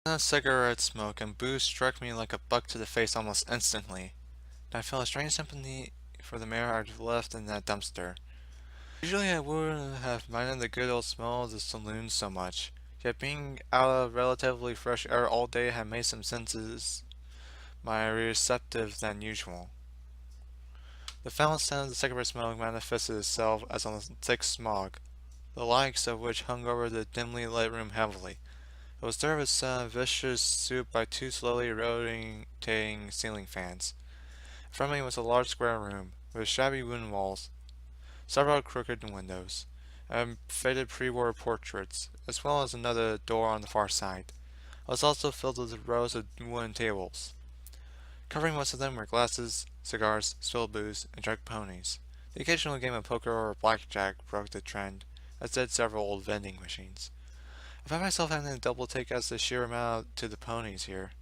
Cigarette smoke and booze struck me like a buck to the face almost instantly, and I felt a strange sympathy for the mare I'd left in that dumpster. Usually I wouldn't have minded the good old smell of the saloon so much, yet being out of relatively fresh air all day had made some senses more receptive than usual. The foul scent of the cigarette smoke manifested itself as a thick smog, the likes of which hung over the dimly lit room heavily. It was served with some vicious soup by two slowly rotating ceiling fans. In front of me was a large square room, with shabby wooden walls, several crooked windows, and faded pre-war portraits, as well as another door on the far side. It was also filled with rows of wooden tables. Covering most of them were glasses, cigars, spilled booze, and drunk ponies. The occasional game of poker or blackjack broke the trend, as did several old vending machines. I found myself having to double take as the sheer amount to the ponies here.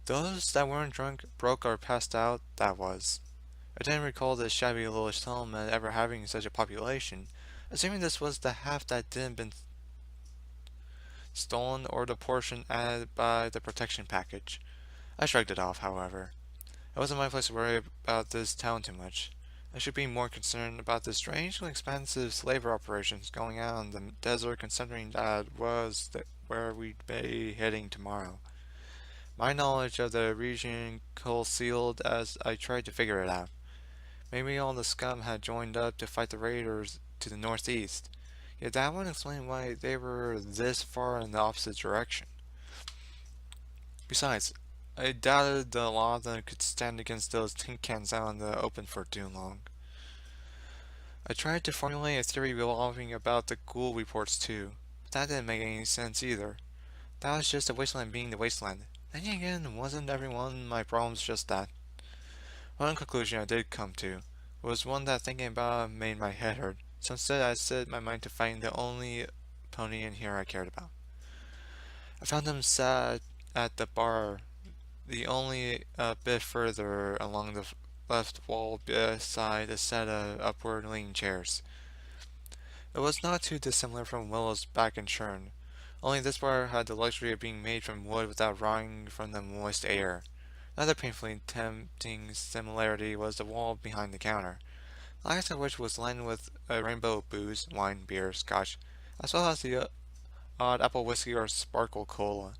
Those that weren't drunk, broke, or passed out, that was. I didn't recall this shabby little settlement ever having such a population, assuming this was the half that didn't been stolen or the portion added by the protection package. I shrugged it off, however. It wasn't my place to worry about this town too much. I should be more concerned about the strangely expensive labor operations going on in the desert, considering that was where we'd be heading tomorrow. My knowledge of the region concealed as I tried to figure it out. Maybe all the scum had joined up to fight the raiders to the northeast. Yet that would explain why they were this far in the opposite direction. Besides, I doubted the law of them could stand against those tin cans out in the open for too long. I tried to formulate a theory revolving about the ghoul reports too, but that didn't make any sense either. That was just the wasteland being the wasteland. Then again, wasn't every one of my problems just that? One conclusion I did come to was one that thinking about it made my head hurt, so instead I set my mind to finding the only pony in here I cared about. I found him sat at the bar, the only a bit further along the left wall beside a set of upward-leaning chairs. It was not too dissimilar from Willow's back in Churn, only this bar had the luxury of being made from wood without rotting from the moist air. Another painfully tempting similarity was the wall behind the counter, the last of which was lined with a rainbow of booze, wine, beer, scotch, as well as the odd apple whiskey or sparkle cola.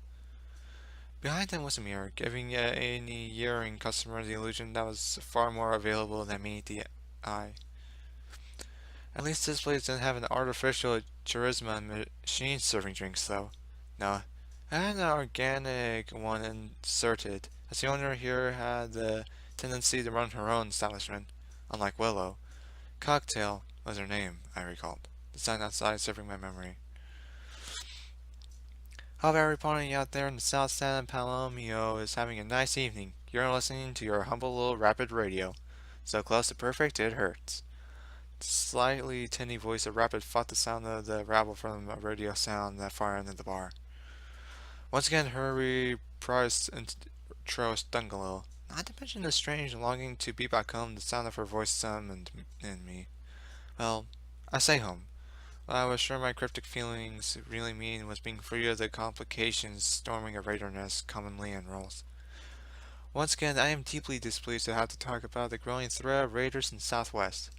Behind them was a mirror, giving any yearning customer the illusion that was far more available than meet the eye. At least this place didn't have an artificial charisma machine serving drinks, though. No, it had an organic one inserted, as the owner here had the tendency to run her own establishment, unlike Willow. Cocktail was her name, I recalled, the sign outside serving my memory. Hope everybody out there in the South San Palomio is having a nice evening. You're listening to your humble little rapid radio. So close to perfect it hurts. The slightly tinny voice of Rapid fought the sound of the rabble from a radio sound that far end of the bar. Once again, her reprised intro stung a little. Not to mention the strange longing to be back home the sound of her voice summoned in me. Well, I say home. What I was sure my cryptic feelings really mean was being free of the complications storming a raider nest commonly enrolls. Once again, I am deeply displeased to have to talk about the growing threat of raiders in the Southwest.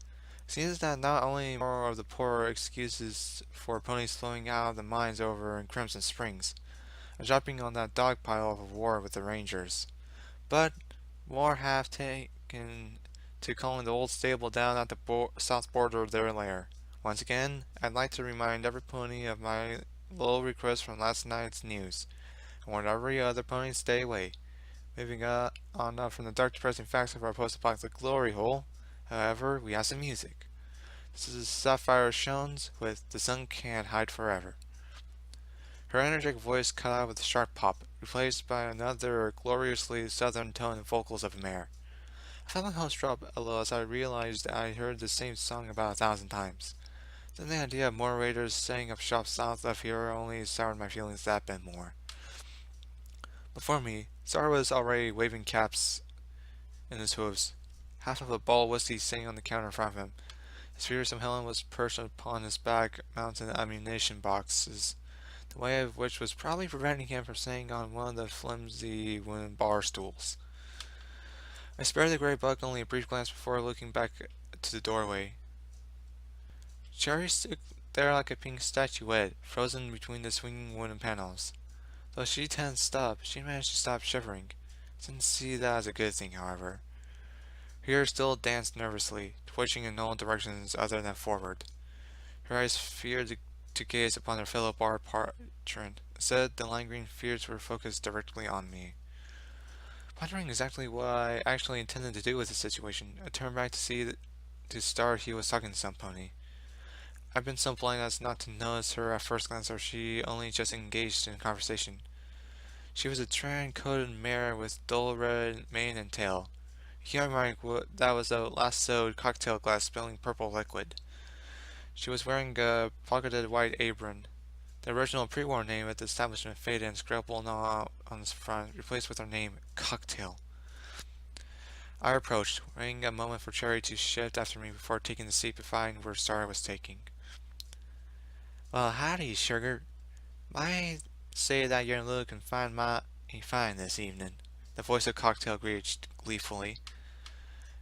It seems that not only more of the poor excuses for ponies flowing out of the mines over in Crimson Springs, and jumping on that dog pile of war with the Rangers, but more have taken to calling the old stable down at the south border of their lair. Once again, I'd like to remind every pony of my little request from last night's news, and warn every other pony to stay away. Moving on up from the dark depressing facts of our post-apocalyptic glory hole, however, we have some music. This is Sapphire Shones with The Sun Can't Hide Forever. Her energetic voice cut out with a sharp pop, replaced by another gloriously southern tone and vocals of a mare. I felt my hopes drop a little as I realized I heard the same song about 1,000 times. Then the idea of more raiders setting up shop south of here only soured my feelings that bit more. Before me, Sar was already waving caps in his hooves, half of a bottle of whiskey sitting on the counter in front of him. His fearsome Helen was perched upon his back, mounted ammunition boxes. the weight of which was probably preventing him from sitting on one of the flimsy wooden bar stools. I spared the gray buck only a brief glance before looking back to the doorway. Cherry stood there like a pink statuette, frozen between the swinging wooden panels. Though she tensed up, she managed to stop shivering. I didn't see that as a good thing, however. Her ears still danced nervously, twitching in all directions other than forward. Her eyes feared to gaze upon her fellow bar patron. Instead, the lime green fears were focused directly on me. Wondering exactly what I actually intended to do with the situation, I turned back to see to start he was talking to some pony. I've been so blind as not to notice her at first glance, or she only just engaged in conversation. She was a tan-coated mare with dull red mane and tail. Here that was a lassoed cocktail glass spilling purple liquid. She was wearing a pocketed white apron. The original pre-war name of the establishment faded and scribbled on its front, replaced with her name, Cocktail. I approached, waiting a moment for Cherry to shift after me before taking the seat behind where Star was taking. Well, howdy, sugar. Might say that you're looking fine this evening. The voice of Cocktail greeted gleefully.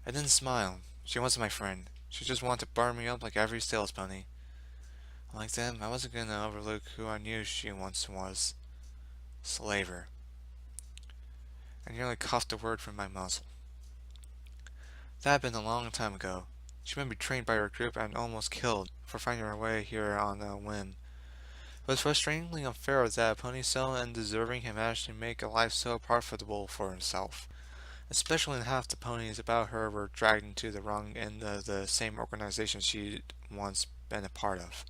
I didn't smile. She wasn't my friend. She just wanted to bar me up like every sales pony. Like them, I wasn't gonna overlook who I knew she once was. Slaver. I nearly coughed a word from my muzzle. That had been a long time ago. She'd been betrayed by her group and almost killed for finding her way here on a whim. It was frustratingly unfair that a pony so undeserving had managed to make a life so profitable for himself, especially when half the ponies about her were dragged into the wrong end of the same organization she'd once been a part of.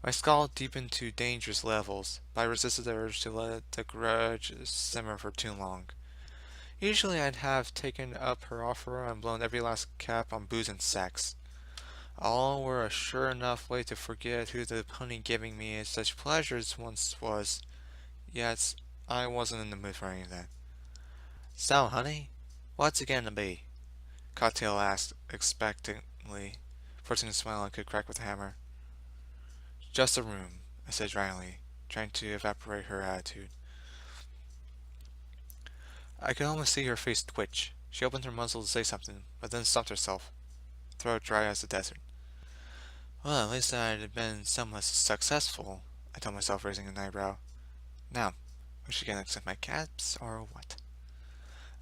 My scowl deepened to dangerous levels, but I resisted the urge to let the grudge simmer for too long. Usually I'd have taken up her offer and blown every last cap on booze and sex. All were a sure enough way to forget who the pony giving me such pleasures once was, yet I wasn't in the mood for any of that. So, honey, what's it gonna be? Cocktail asked expectantly, forcing a smile I could crack with a hammer. Just a room, I said dryly, trying to evaporate her attitude. I could almost see her face twitch. She opened her muzzle to say something, but then stopped herself, throat dry as the desert. Well, at least I'd been somewhat successful, I told myself, raising an eyebrow. Now, was she gonna accept my caps, or what?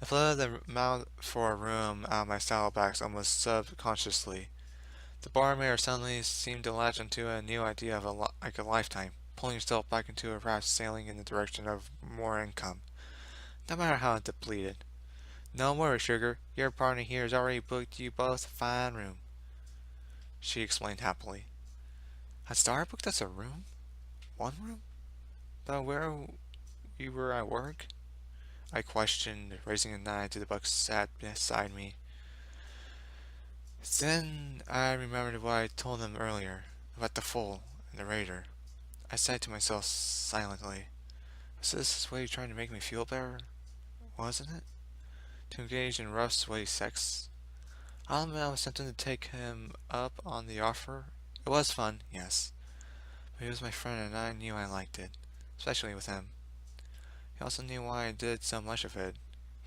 I flooded the mouth for a room out of my saddlebags almost subconsciously. The barmaid suddenly seemed to latch onto a new idea of like a lifetime, pulling herself back into a raft sailing in the direction of more income, no matter how depleted. No worry, sugar. Your partner here has already booked you both a fine room, she explained happily. Had Star booked us a room? One room? But where we were at work? I questioned, raising a knife to the buck sat beside me. Then I remembered what I told them earlier, about the foal and the raider. I said to myself silently, was this his way of trying to make me feel better? Wasn't it? To engage in rough, sweaty sex? I'll admit I was tempted to take him up on the offer. It was fun, yes, but he was my friend and I knew I liked it, especially with him. He also knew why I did so much of it.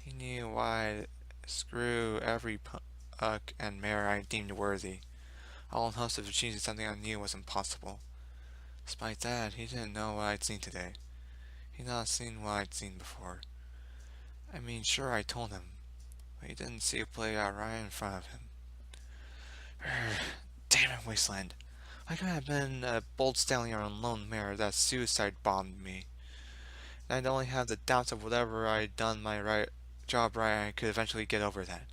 He knew why I'd screw every puck and mare I deemed worthy, all in hopes of achieving something I knew was impossible. Despite that, he didn't know what I'd seen today. He'd not seen what I'd seen before. I mean, sure, I told him, but he didn't see it play out right in front of him. Damn it, Wasteland. I could have been a bold stallion or a lone mare that suicide bombed me. And I'd only have the doubts of whatever I'd done my job right, I could eventually get over that.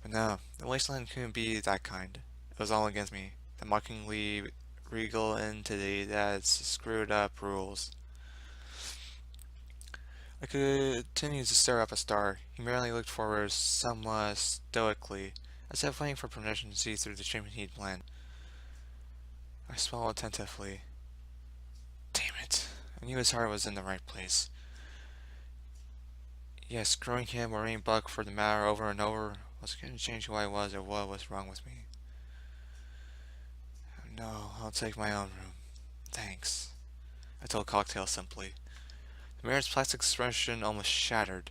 But no, the Wasteland couldn't be that kind. It was all against me, the mockingly regal entity that screwed up rules. I continued to stare up at Star. He merely looked forward somewhat stoically, as if waiting for permission to see through the treatment he'd planned. I swallowed attentively. Damn it. I knew his heart was in the right place. Yes, screwing him or any buck for the matter over and over was going to change who I was or what was wrong with me. No, I'll take my own room. Thanks. I told Cocktail simply. The mayor's plastic expression almost shattered.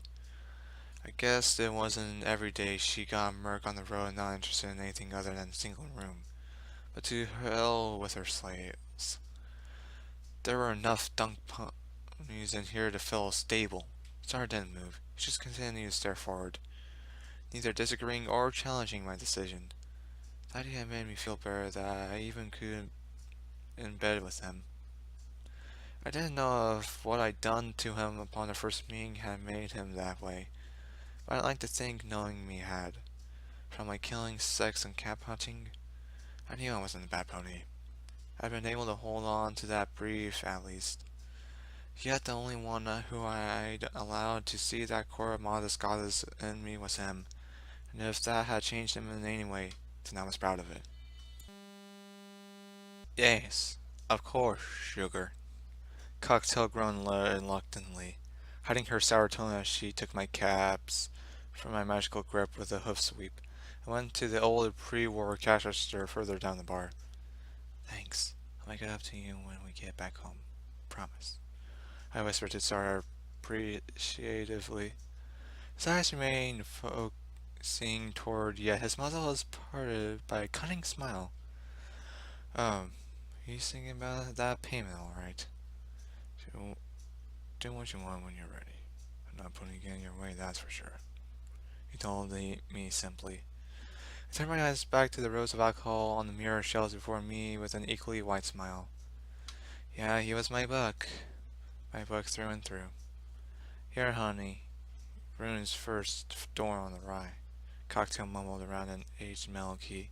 I guess it wasn't every day she got Merc on the road not interested in anything other than a single room. But to hell with her slaves. There were enough dunk ponies in here to fill a stable. Star didn't move. She just continued to stare forward, neither disagreeing or challenging my decision. The idea made me feel better that I even could in bed with him. I didn't know if what I'd done to him upon the first meeting had made him that way, but I'd like to think knowing me had. From my killing, sex, and cat hunting, I knew I wasn't a bad pony. I'd been able to hold on to that brief at least. Yet the only one who I'd allowed to see that core of modest goddess in me was him, and if that had changed him in any way, then I was proud of it. Yes, of course, sugar. Cocktail groaned reluctantly, hiding her sour tone as she took my caps from my magical grip with a hoof sweep, and went to the old pre-war cash register further down the bar. Thanks. I'll make it up to you when we get back home. Promise. I whispered to Sarah appreciatively. His eyes remained focusing toward, yet his muzzle was parted by a cunning smile. He's thinking about that payment, all right. So, do what you want when you're ready. I'm not putting it in your way, that's for sure. He told me simply. I turned my eyes back to the rows of alcohol on the mirror shelves before me with an equally wide smile. Yeah, he was my buck. My buck through and through. Here, honey. Rune's first door on the rye. Cocktail mumbled around an aged metal key.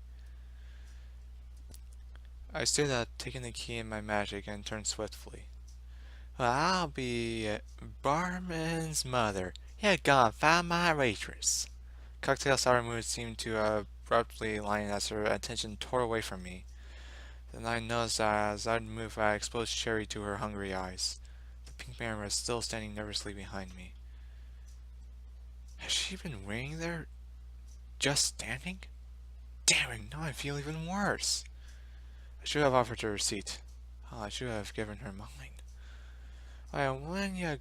I stood up, taking the key in my magic, and turned swiftly. Well, I'll be barman's mother. You gone find my waitress. Cocktail's sour mood seemed to abruptly line as her attention tore away from me. Then I noticed that as I'd move, I exposed Cherry to her hungry eyes. The pink mare was still standing nervously behind me. Has she been waiting there? Just standing? Damn it, now I feel even worse. I should have offered her a seat. Oh, I should have given her mine. Why, when you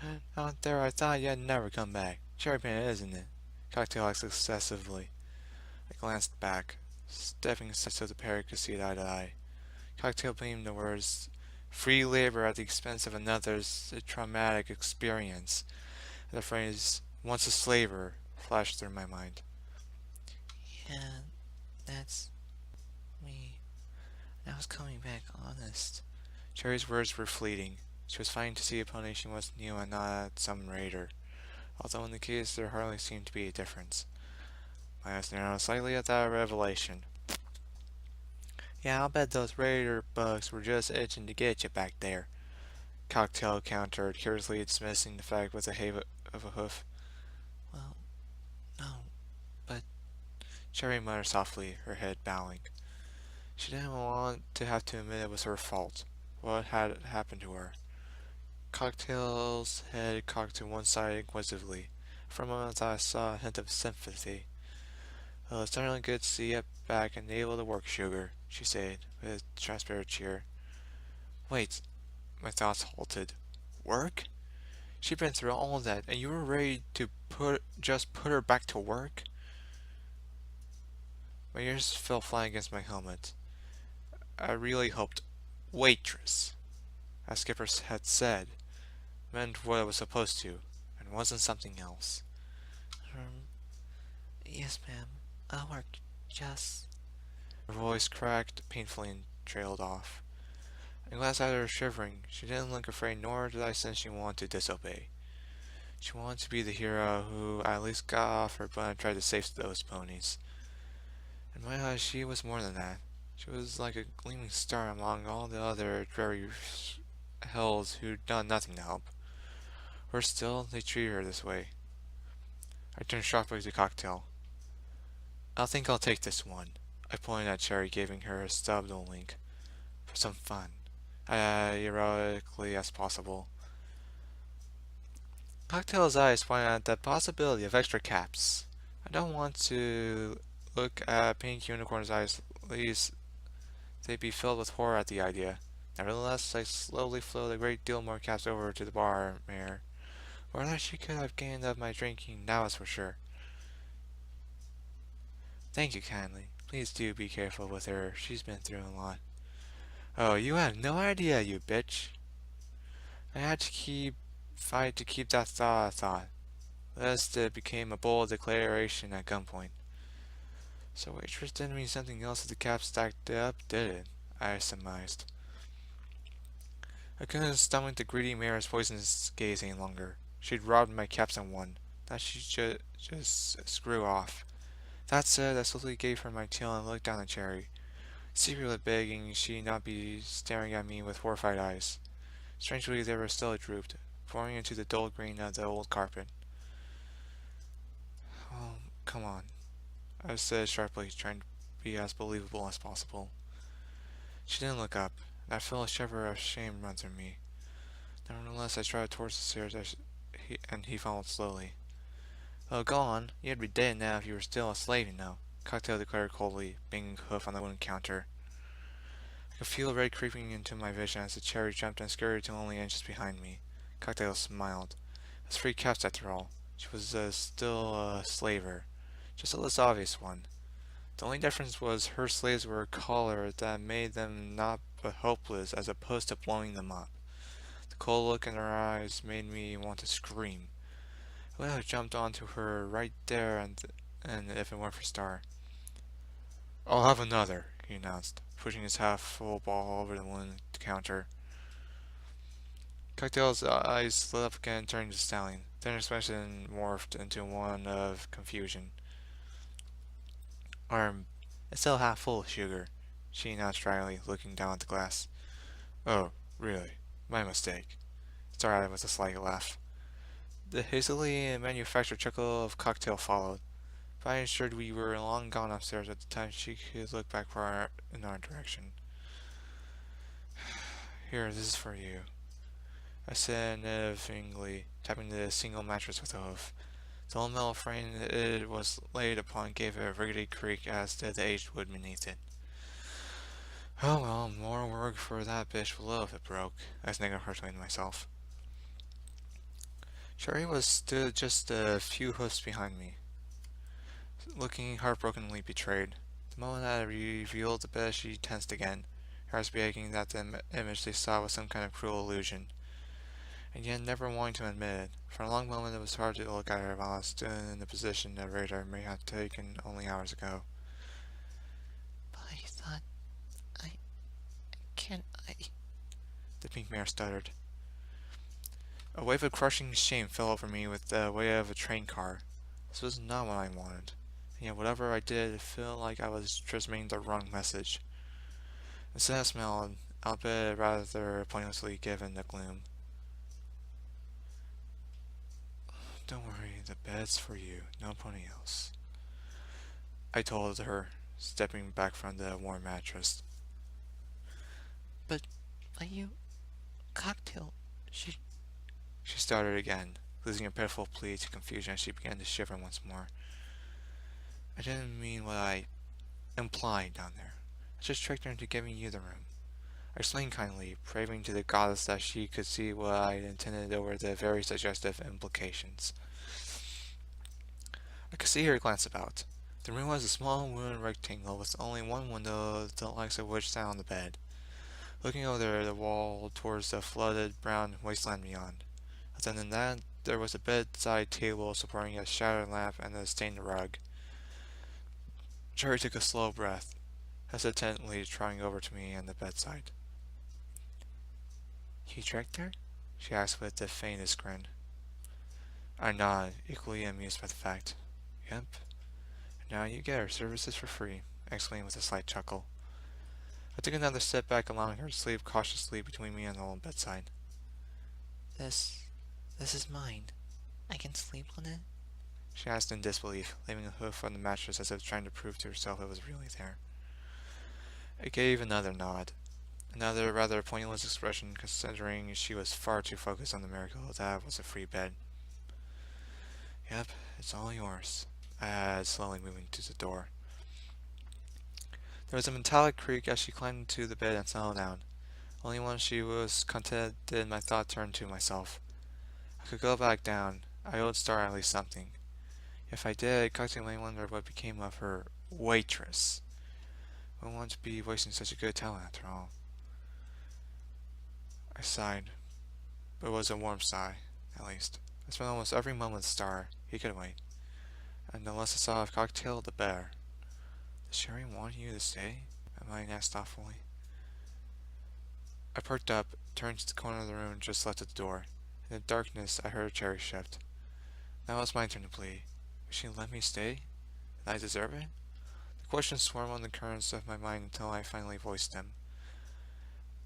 went out there, I thought you'd never come back. Cherry Pin, isn't it? Cocktail asked excessively. I glanced back, stepping aside so the pair could see eye to eye. Cocktail beamed the words, free labor at the expense of another's traumatic experience. And the phrase, once a slaver, flashed through my mind. Yeah, that's me. I was coming back honest. Cherry's words were fleeting. She was finding to see a pony she was new and not some raider, although in the case there hardly seemed to be a difference. My eyes narrowed slightly at that revelation. Yeah, I'll bet those raider bugs were just itching to get you back there. Cocktail countered, curiously dismissing the fact with a have of a hoof. Well, no, but Cherry muttered softly, her head bowing. She didn't want to have to admit it was her fault. What had happened to her? Cocktail's head cocked to one side inquisitively. For a moment I saw a hint of sympathy. Well, it's certainly good to see you back and able to work, Sugar, she said, with transparent cheer. Wait, my thoughts halted. Work? She'd been through all that, and you were ready to just put her back to work? My ears fell flat against my helmet. I really hoped waitress, as Skipper had said, meant what it was supposed to, and wasn't something else. Yes, ma'am. I'll work just... Her voice cracked painfully and trailed off. I glanced at her shivering. She didn't look afraid, nor did I sense she wanted to disobey. She wanted to be the hero who at least got off her butt and tried to save those ponies. In my eyes, she was more than that. She was like a gleaming star among all the other dreary hells who'd done nothing to help. Worse still, they treated her this way. I turned sharply to Cocktail. I think I'll take this one. I pointed at Cherry, giving her a stubbed link. For some fun. Heroically as possible. Cocktail's eyes pointed at the possibility of extra caps. I don't want to look at Pink Unicorn's eyes, at least they'd be filled with horror at the idea. Nevertheless, I slowly flowed a great deal more caps over to the barmaid. Or that she could have gained of my drinking, that was for sure. Thank you kindly. Please do be careful with her. She's been through a lot. Oh, you have no idea, you bitch. I had to fight to keep that thought I thought. Lest it became a bold declaration at gunpoint. So waitress didn't mean something else with the caps stacked up, did it? I surmised. I couldn't stomach the greedy mayor's poisonous gaze any longer. She'd robbed my caps and won. That she just screw off. That said, I slowly gave her my tail and looked down at Cherry, secretly begging she not be staring at me with horrified eyes. Strangely, they were still drooped, pouring into the dull green of the old carpet. Oh, come on, I said sharply, trying to be as believable as possible. She didn't look up, and I felt a shiver of shame run through me. Nevertheless, I trotted towards the stairs and he followed slowly. Oh, go on. You'd be dead now if you were still a slave, you know, Cocktail declared coldly, banging a hoof on the wooden counter. I could feel red creeping into my vision as the cherry jumped and scurried to only inches behind me. Cocktail smiled. It was 3 caps after all. She was still a slaver, just a less obvious one. The only difference was her slaves were a collar that made them not but hopeless as opposed to blowing them up. The cold look in her eyes made me want to scream. I would have jumped onto her right there and if it weren't for Star. I'll have another, he announced, pushing his half-full ball over the wooden counter. Cocktail's eyes lit up again, turning to Stallion. Then her expression morphed into one of confusion. It's still half full, sugar, she announced dryly, looking down at the glass. Oh, really? My mistake. Star added with a slight laugh. The hastily manufactured chuckle of Cocktail followed. If I ensured we were long gone upstairs at the time she could look back in our direction. Here, this is for you, I said negatively, tapping the single mattress with a hoof. The old metal frame it was laid upon gave a rickety creak as did the aged wood beneath it. Oh well, more work for that bitch below if it broke, I sniggered harshly to myself. Sherry was stood just a few hoofs behind me, looking heartbrokenly betrayed. The moment I revealed the bed, she tensed again, her eyes begging that the image they saw was some kind of cruel illusion, and yet never wanting to admit it. For a long moment it was hard to look at her while I stood in the position the radar may have taken only hours ago. But I thought I... The pink mare stuttered. A wave of crushing shame fell over me with the weight of a train car. This was not what I wanted, and yet whatever I did, it felt like I was transmitting the wrong message. Instead I smiled, albeit rather pointlessly given the gloom. Don't worry, the bed's for you, nobody else, I told her, stepping back from the warm mattress. But you... Cocktail... She started again, losing her pitiful plea to confusion as she began to shiver once more. I didn't mean what I implied down there. I just tricked her into giving you the room. I explained kindly, praying to the goddess that she could see what I intended over the very suggestive implications. I could see her glance about. The room was a small wooden rectangle with only one window, the likes of which sat on the bed, looking over the wall towards the flooded brown wasteland beyond. Other than that, there was a bedside table supporting a shattered lamp and a stained rug. Cherry took a slow breath, hesitantly trotting over to me and the bedside. You tricked her? She asked with the faintest grin. I nodded, equally amused by the fact. Yep. Now you get her services for free, I exclaimed with a slight chuckle. I took another step back, allowing her to sleep cautiously between me and the old bedside. This is mine. I can sleep on it? She asked in disbelief, leaving a hoof on the mattress as if trying to prove to herself it was really there. I gave another nod. Another rather pointless expression, considering she was far too focused on the miracle that was a free bed. Yep, it's all yours, I added, slowly moving to the door. There was a metallic creak as she climbed into the bed and settled down. Only once she was content did my thought turn to myself. I could go back down. I owed Star at least something. If I did, Coxie might wonder what became of her waitress. I wouldn't want to be wasting such a good talent after all. I sighed, but it was a warm sigh, at least. I spent almost every moment with Star. He could wait. And the less I saw of Cocktail, the better. Does Sherry want you to stay? Emmeline asked thoughtfully. I perked up, turned to the corner of the room and just left at the door. In the darkness, I heard Cherry shift. Now it's my turn to plead. Would she let me stay? Did I deserve it? The questions swarmed on the currents of my mind until I finally voiced them.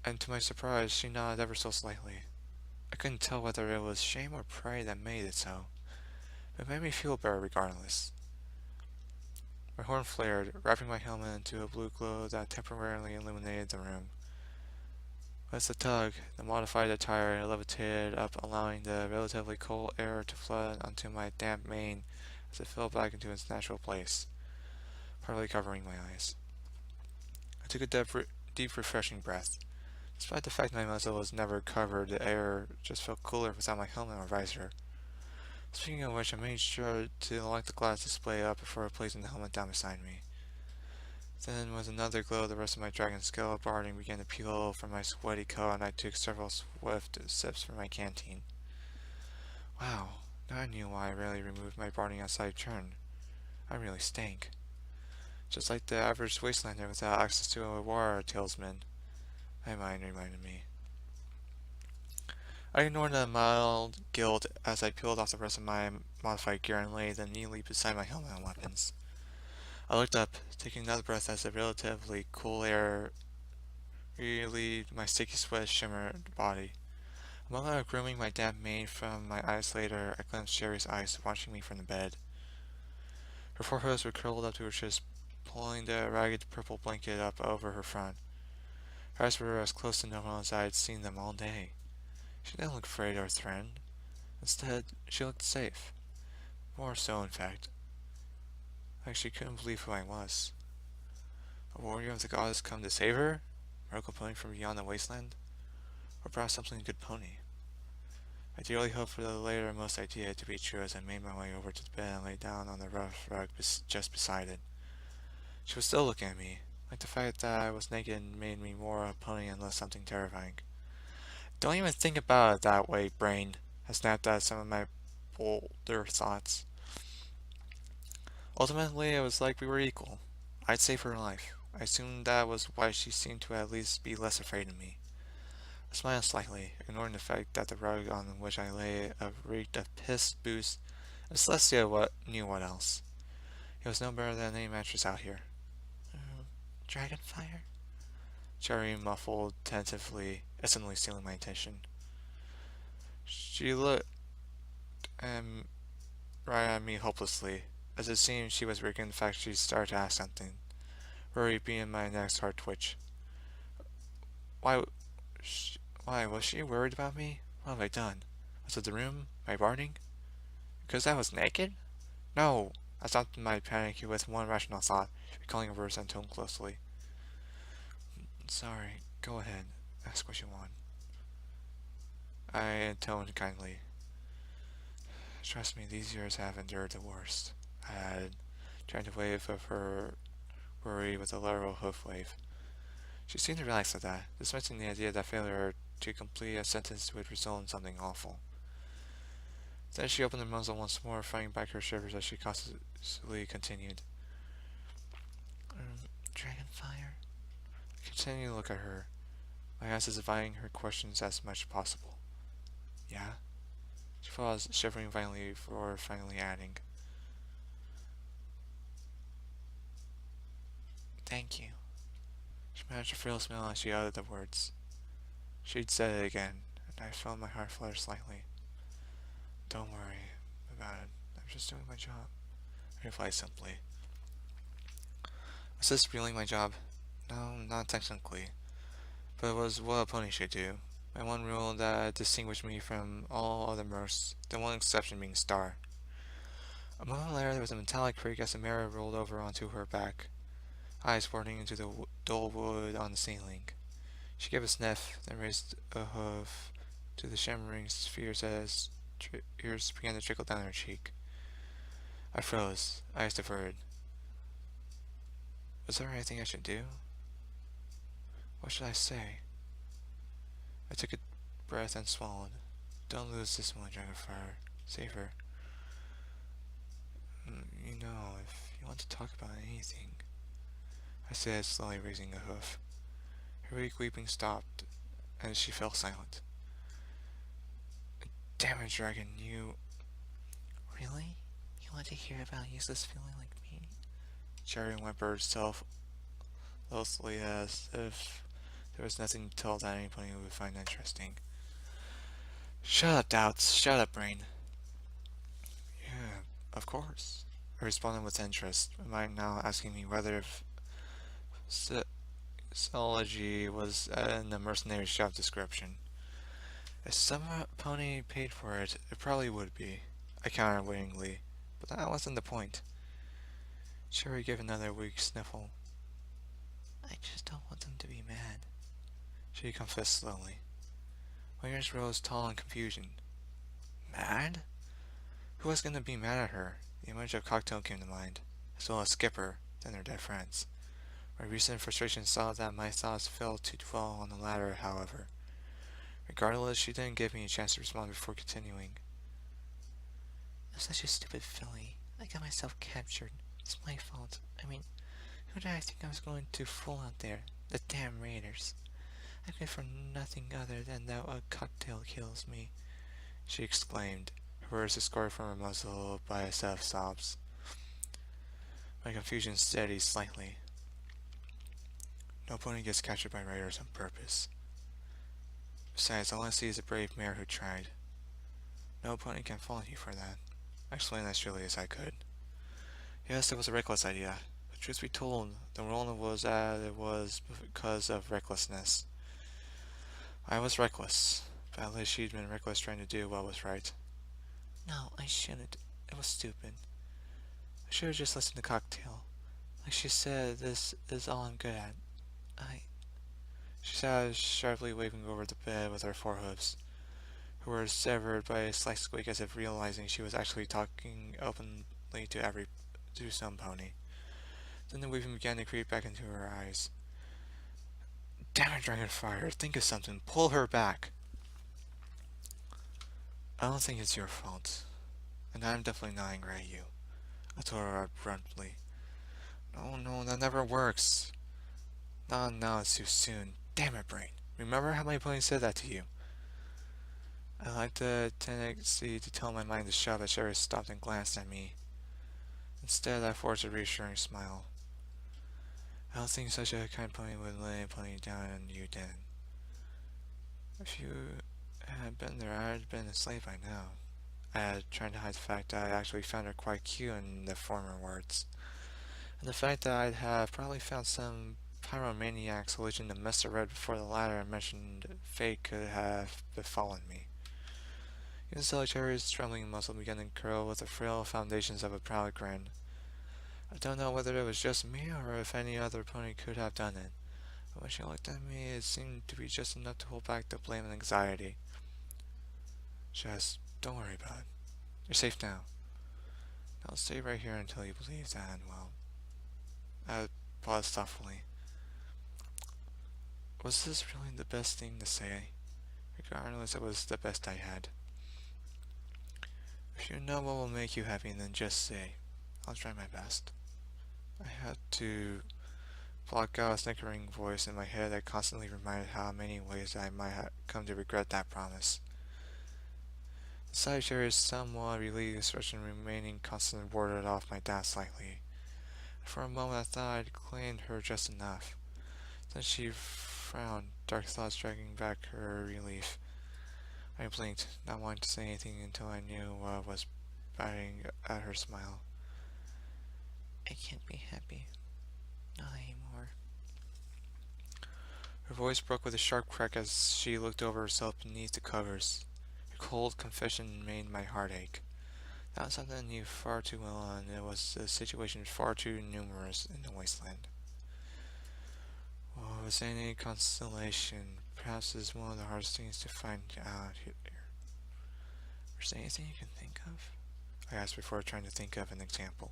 And to my surprise, she nodded ever so slightly. I couldn't tell whether it was shame or pride that made it so, but it made me feel better regardless. My horn flared, wrapping my helmet into a blue glow that temporarily illuminated the room. With a tug, the modified attire levitated up, allowing the relatively cold air to flood onto my damp mane as it fell back into its natural place, partly covering my eyes. I took a deep refreshing breath. Despite the fact my muzzle was never covered, the air just felt cooler without my helmet or visor. Speaking of which, I made sure to lock the glass display up before placing the helmet down beside me. Then, with another glow, the rest of my dragon scale barding began to peel from my sweaty coat, and I took several swift sips from my canteen. Wow, now I knew why I rarely removed my barding outside turn. I really stank. Just like the average wastelander without access to a war talesman, my mind reminded me. I ignored the mild guilt as I peeled off the rest of my modified gear and laid them neatly beside my helmet and weapons. I looked up, taking another breath as the relatively cool air relieved my sticky sweat shimmered body. A moment of grooming my damp mane from my eyes later, I glimpsed Sherry's eyes watching me from the bed. Her foreheads were curled up to her chest, pulling the ragged purple blanket up over her front. Her eyes were as close to normal as I had seen them all day. She didn't look afraid or threatened. Instead, she looked safe. More so, in fact. Like she couldn't believe who I was. A warrior of the goddess come to save her? A miracle pony from beyond the wasteland? Or perhaps something good pony? I dearly hoped for the latermost idea to be true as I made my way over to the bed and lay down on the rough rug just beside it. She was still looking at me, like the fact that I was naked made me more a pony and less something terrifying. Don't even think about it that way, brain, I snapped at some of my bolder thoughts. Ultimately, it was like we were equal. I'd save her life. I assumed that was why she seemed to at least be less afraid of me. I smiled slightly, ignoring the fact that the rug on which I lay reeked of piss, booze, and Celestia knew what else. It was no better than any mattress out here. Dragonfire? Cherry muffled tentatively, instantly stealing my attention. She looked right at me hopelessly, as it seemed she was regretting the fact she started to ask something. Worry being my next hard twitch. Why, why was she worried about me? What have I done? Was it the room? My barding? Because I was naked? No! I stopped my panic with one rational thought, recalling her words and tone closely. Sorry, go ahead. Ask what you want. I intoned kindly. Trust me, these years have endured the worst, I added, trying to wave of her worry with a lateral hoof wave. She seemed to relax at that, dismissing the idea that failure to complete a sentence would result in something awful. Then she opened her muzzle once more, fighting back her shivers as she cautiously continued. Dragonfire? I continued to look at her, my eyes dividing her questions as much as possible. Yeah? She paused, shivering violently before finally adding, Thank you. She managed to feel a smile as she uttered the words. She'd said it again, and I felt my heart flutter slightly. Don't worry about it. I'm just doing my job, I replied simply. Was this really my job? No, not technically, but it was what a pony should do. My one rule that distinguished me from all other mercs, the one exception being Star. A moment later, there was a metallic creak as the mirror rolled over onto her back, eyes burning into the dull wood on the ceiling. She gave a sniff, then raised a hoof to the shimmering spheres as tears began to trickle down her cheek. I froze, eyes diverted. Was there anything I should do? What should I say? I took a breath and swallowed. Don't lose this one, Dragonfire. Save her. You know, if you want to talk about anything, I said, slowly raising a hoof. Her weak weeping stopped, and she fell silent. Damn it, Dragon, you... Really? You want to hear about a useless feeling like me? Cherry whimpered self-loathfully as if there was nothing to tell that anybody would find interesting. Shut up, Doubts. Shut up, Brain. Yeah, of course. I responded with interest, my mind now asking me whether zoology was in the mercenary's job description. If some pony paid for it, it probably would be, I countered wittingly, but that wasn't the point. Cherry gave another weak sniffle. I just don't want them to be mad. She confessed slowly. My ears rose tall in confusion. Mad? Who was going to be mad at her? The image of Cocktail came to mind, as well as Skipper, then their dead friends. My recent frustration saw that my thoughts failed to dwell on the latter, however. Regardless, she didn't give me a chance to respond before continuing. It was such a stupid filly. I got myself captured. It's my fault. I mean, who did I think I was going to fool out there? The damn raiders. I pray for nothing other than that a cocktail kills me, She exclaimed, her words escorted from her muzzle by a set of sobs. My confusion steadied slightly. No pony gets captured by raiders on purpose. Besides, all I see is a brave mare who tried. No pony can fault you for that. I explained as surely as I could. Yes, it was a reckless idea, but truth be told, the world was as it was because of recklessness. I was reckless, but at least she'd been reckless trying to do what was right. No, I shouldn't. It was stupid. I should have just listened to Cocktail. Like she said, this is all I'm good at. She sat sharply waving over the bed with her forehooves. Her words severed by a slight squeak as if realizing she was actually talking openly to some pony. Then the weaving began to creep back into her eyes. Damn it, Dragonfire, think of something. Pull her back. I don't think it's your fault. And I'm definitely not angry at you, I told her abruptly. No, that never works. Not now, it's too soon. Damn it, Brain. Remember how my pony said that to you? I liked the tendency to tell my mind to shut, but Sherry stopped and glanced at me. Instead, I forced a reassuring smile. I don't think such a kind pony would lay a pony down on you then. If you had been there, I'd been a slave by now. I had trying to hide the fact that I actually found her quite cute in the former words. And the fact that I'd have probably found some pyromaniac's religion to mess around before the latter mentioned fate could have befallen me. Even so, Cherry's trembling muscle began to curl with the frail foundations of a proud grin. I don't know whether it was just me or if any other pony could have done it, but when she looked at me, it seemed to be just enough to hold back the blame and anxiety. Just, don't worry about it. You're safe now. I'll stay right here until you believe that, and well. I paused thoughtfully. Was this really the best thing to say? Regardless, it was the best I had. If you know what will make you happy, then just say. I'll try my best. I had to block out a snickering voice in my head that constantly reminded how many ways I might have come to regret that promise. The side chair's somewhat relieved expression remaining constant warded off my doubt slightly. For a moment I thought I'd claimed her just enough. Then she frowned, dark thoughts dragging back her relief. I blinked, not wanting to say anything until I knew what was biting at her smile. I can't be happy. Not anymore. Her voice broke with a sharp crack as she looked over herself beneath the covers. Her cold confession made my heart ache. That was something I knew far too well, and it was a situation far too numerous in the wasteland. Oh, was any consolation, perhaps this is one of the hardest things to find out here. Is there anything you can think of? I asked before trying to think of an example.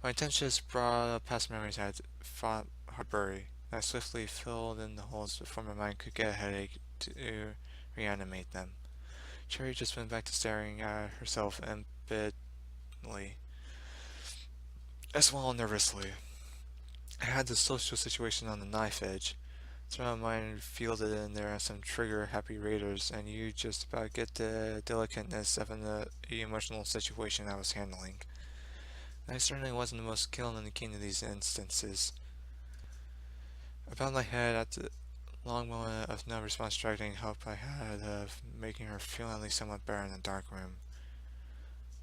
My attention just brought up past memories I had fought hard to bury, and I swiftly filled in the holes before my mind could get a headache to reanimate them. Cherry just went back to staring at herself impotently. I swallowed nervously. I had the social situation on the knife edge. So my mind fielded in there as some trigger-happy raiders, and you just about get the delicateness of an emotional situation I was handling. And I certainly wasn't the most skilled in the king of these instances. I bowed my head at the long moment of no response, striking hope I had of making her feel at least somewhat better in the dark room,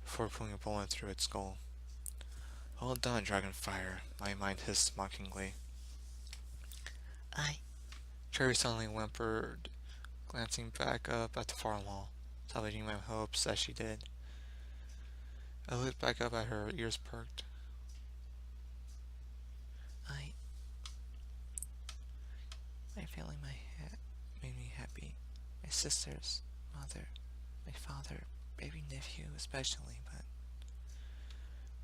before pulling a bullet through its skull. Well done, Dragonfire, my mind hissed mockingly. I... Cherry suddenly whimpered, glancing back up at the far wall, salvaging my hopes as she did. I looked back up at her, ears perked. I... My family, made me happy. My sisters, mother, my father, baby nephew especially, but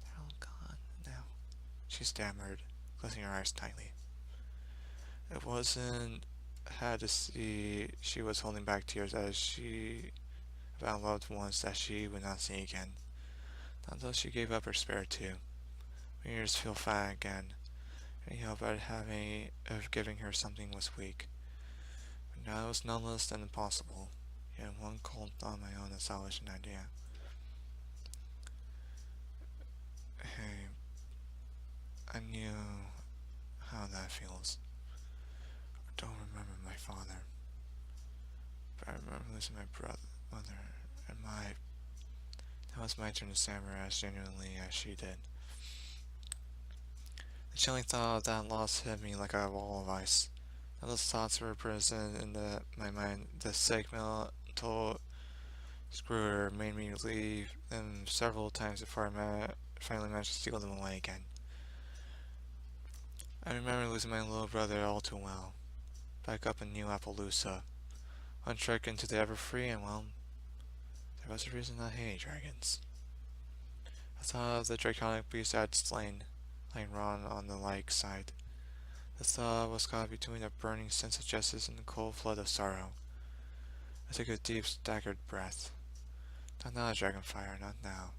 they're all gone now. She stammered, closing her eyes tightly. It wasn't had to see she was holding back tears as she about loved ones that she would not see again. Not though she gave up her spirit too. My ears feel fat again. Any hope I'd having of giving her something was weak. But now it was none less than impossible. Yet one cold thought my own a an idea. Hey, I knew how that feels. I don't remember my father, but I remember losing my mother, and that was my turn to stammer as genuinely as she did. The chilling thought of that loss hit me like a wall of ice. Now those thoughts were present in my mind. The segmental screwer made me leave them several times before I finally managed to steal them away again. I remember losing my little brother all too well. Back up in New Appaloosa. One trek into the Everfree, and well, there was a reason I hated dragons. I thought of the draconic beast I had slain, lying raw on the lake side. The thought was caught between a burning sense of justice and a cold flood of sorrow. I took a deep, staggered breath. Not now, Dragonfire, not now,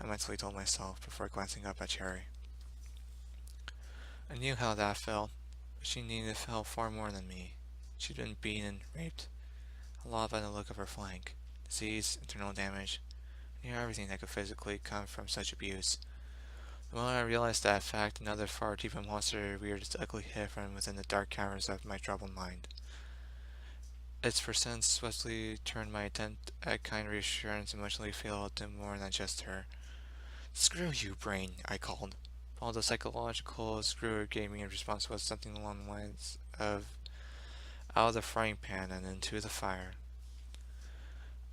I mentally told myself before glancing up at Cherry. I knew how that felt, but she needed help far more than me. She'd been beaten, raped, a lot by the look of her flank. Disease, internal damage, near everything that could physically come from such abuse. The moment I realized that fact, another far deeper monster reared its ugly head from within the dark caverns of my troubled mind. Its percent swiftly turned my attempt at kind reassurance emotionally failed to more than just her. "Screw you, brain," I called. All the psychological screw it gave me in response was something along the lines of out of the frying pan and into the fire.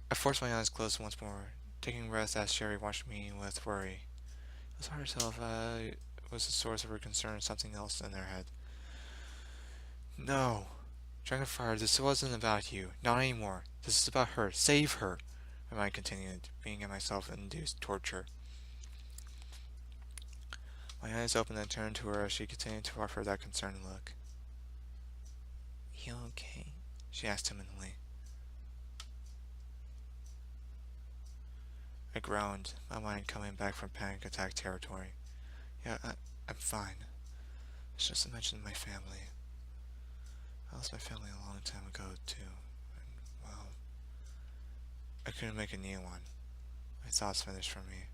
I forced my eyes closed once more, taking breath as Sherry watched me with worry. It was hard to tell if I was the source of her concern or something else in her head. "No, Dragonfire, this wasn't about you. Not anymore. This is about her. Save her," my mind continued, being at myself induced torture. My eyes opened and turned to her as she continued to offer that concerned look. You okay? She asked timidly. I groaned, my mind coming back from panic attack territory. "Yeah, I'm fine. It's just to mention my family. I lost my family a long time ago, too, and, well, I couldn't make a new one." My thoughts finished for me.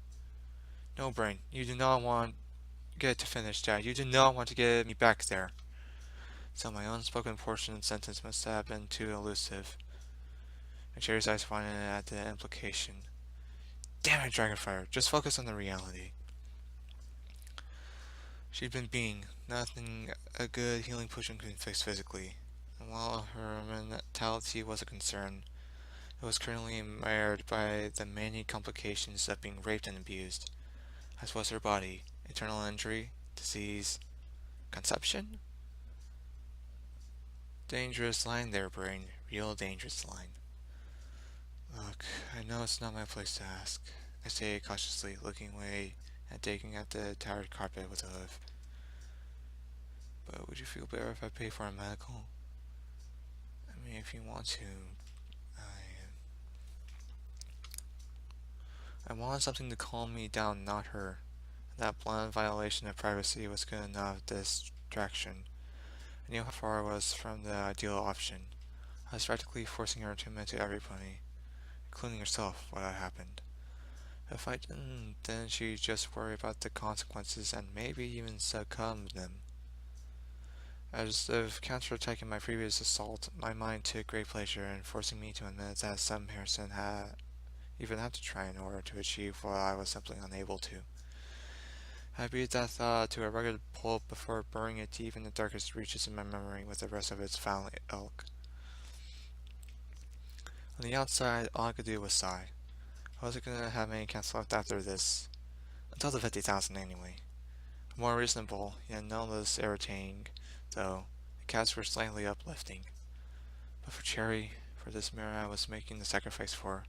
"No, Brain, you do not want to get to finish that. You do not want to get me back there." So my unspoken portion of the sentence must have been too elusive. And Cherry's eyes widened at the implication. "Damn it, Dragonfire, just focus on the reality." She'd been being nothing a good healing potion could fix physically, and while her mentality was a concern, it was currently marred by the many complications of being raped and abused, as was her body, internal injury, disease, conception? Dangerous line there, brain. Real dangerous line. Look, I know it's not my place to ask, I say cautiously, looking away and digging at the tattered carpet with a hoof. But would you feel better if I pay for a medical? I mean, if you want to, I wanted something to calm me down, not her. That blunt violation of privacy was good enough distraction. I knew how far I was from the ideal option. I was practically forcing her to admit to everybody, including herself, what had happened. If I didn't, then she'd just worry about the consequences and maybe even succumb to them. As if counterattacking my previous assault, my mind took great pleasure in forcing me to admit that some person had even had to try in order to achieve what I was simply unable to. I beat that thought to a rugged pulp before burying it deep in the darkest reaches of my memory with the rest of its foul ilk. On the outside, all I could do was sigh. I wasn't gonna have many cats left after this. Until the 50,000 anyway. More reasonable, yet no less irritating, though, the cats were slightly uplifting. But for Cherry, for this mirror I was making the sacrifice for,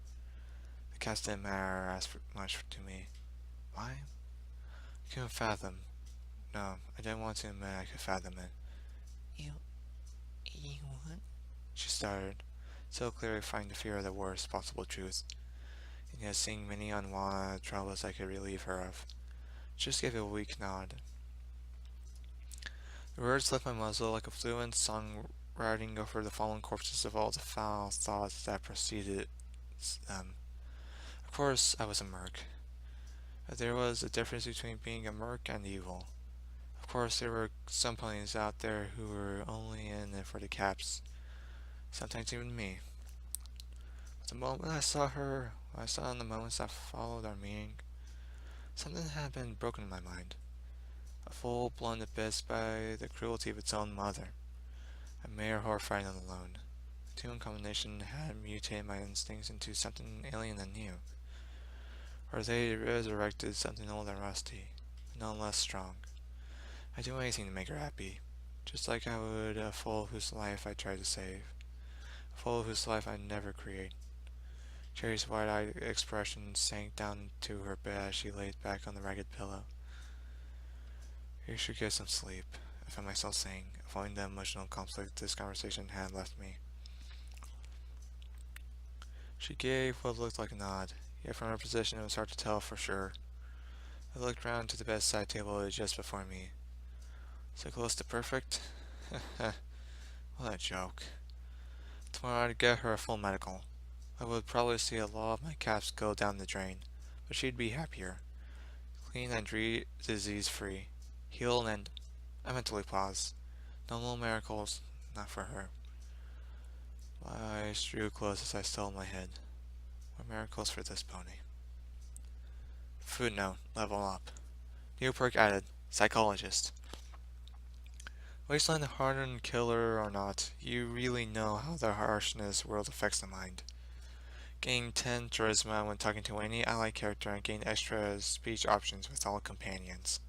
the cats didn't matter as much to me. Why? I couldn't fathom. No, I didn't want to admit I could fathom it. You, you what? She stuttered, so clearly finding the fear of the worst possible truth, and yet seeing many unwanted troubles I could relieve her of. Just gave a weak nod. The words left my muzzle like a fluent song riding over the fallen corpses of all the foul thoughts that preceded them. Of course, I was a merc. But there was a difference between being a merc and evil. Of course, there were some ponies out there who were only in it for the caps, sometimes even me. But the moment I saw her, what I saw in the moments that followed our meeting, something had been broken in my mind. A fool blown to bits by the cruelty of its own mother. A mare horrified and alone. The two in combination had mutated my instincts into something alien and new. Or they resurrected something old and rusty, but none less strong. I'd do anything to make her happy, just like I would a fool whose life I tried to save, a fool whose life I'd never create. Cherry's wide-eyed expression sank down to her bed as she laid back on the ragged pillow. You should get some sleep, I found myself saying, avoiding the emotional conflict this conversation had left me. She gave what looked like a nod, yet from her position it was hard to tell for sure. I looked round to the bedside table just before me. So close to perfect? What a joke. Tomorrow I'd get her a full medical. I would probably see a lot of my caps go down the drain, but she'd be happier. Clean and disease-free. Healed and... I mentally paused. No more miracles, not for her. My eyes drew close as I stole my head. What miracles for this pony? Footnote, level up. New perk added, psychologist. Wasteland hardened killer or not, you really know how the harshness world affects the mind. Gain 10 charisma when talking to any ally character and gain extra speech options with all companions.